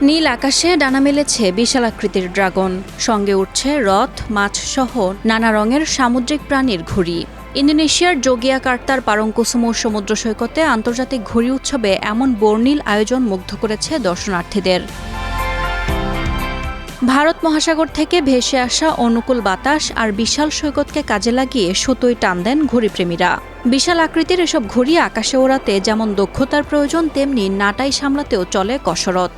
নীল আকাশে ডানা মেলেছে বিশাল আকৃতির ড্রাগন, সঙ্গে উঠছে রথ, মাছ সহ নানা রঙের সামুদ্রিক প্রাণীর ঘুড়ি। ইন্দোনেশিয়ার জোগিয়াকার্তার পারঙ্কুসুমু সমুদ্র সৈকতে আন্তর্জাতিক ঘুড়ি উৎসবে এমন বর্ণিল আয়োজন মুগ্ধ করেছে দর্শনার্থীদের। ভারত মহাসাগর থেকে ভেসে আসা অনুকূল বাতাস আর বিশাল সৈকতকে কাজে লাগিয়ে সুতোয় টান দেন ঘুড়িপ্রেমীরা। বিশাল আকৃতির এসব ঘুড়ি আকাশে ওড়াতে যেমন দক্ষতার প্রয়োজন, তেমনি নাটাই সামলাতেও চলে কসরত।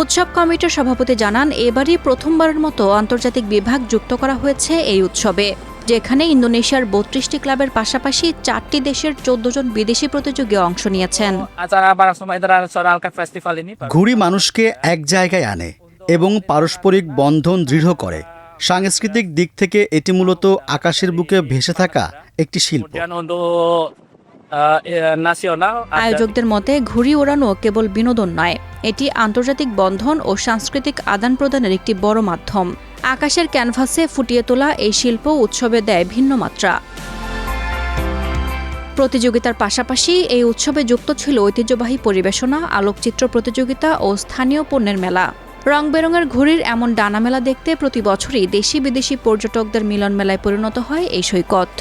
উৎসব কমিটির সভাপতি জানান, এবারই প্রথমবারের মতো আন্তর্জাতিক বিভাগ যুক্ত করা হয়েছে এই উৎসবে, যেখানে ইন্দোনেশিয়ার ৩২টি ক্লাবের পাশাপাশি ৪টি দেশের ১৪ জন বিদেশি প্রতিযোগী অংশ নিয়েছেন। ঘুড়ি মানুষকে এক জায়গায় আনে এবং পারস্পরিক বন্ধন দৃঢ় করে। সাংস্কৃতিক দিক থেকে এটি মূলত আকাশের বুকে ভেসে থাকা একটি শিল্প। আয়োজকদের মতে ঘুড়ি ওড়ানো কেবল বিনোদন নয়, এটি আন্তর্জাতিক বন্ধন ও সাংস্কৃতিক আদান প্রদানের একটি বড় মাধ্যম। আকাশের ক্যানভাসে ফুটিয়ে তোলা এই শিল্প উৎসবে দেয় ভিন্ন মাত্রা। প্রতিযোগিতার পাশাপাশি এই উৎসবে যুক্ত ছিল ঐতিহ্যবাহী পরিবেশনা, আলোকচিত্র প্রতিযোগিতা ও স্থানীয় পণ্যের মেলা। রং বেরঙের ঘুড়ির এমন ডানা মেলা দেখতে প্রতি বছরই দেশি বিদেশি পর্যটকদের মিলন মেলায় পরিণত হয় এই সৈকত।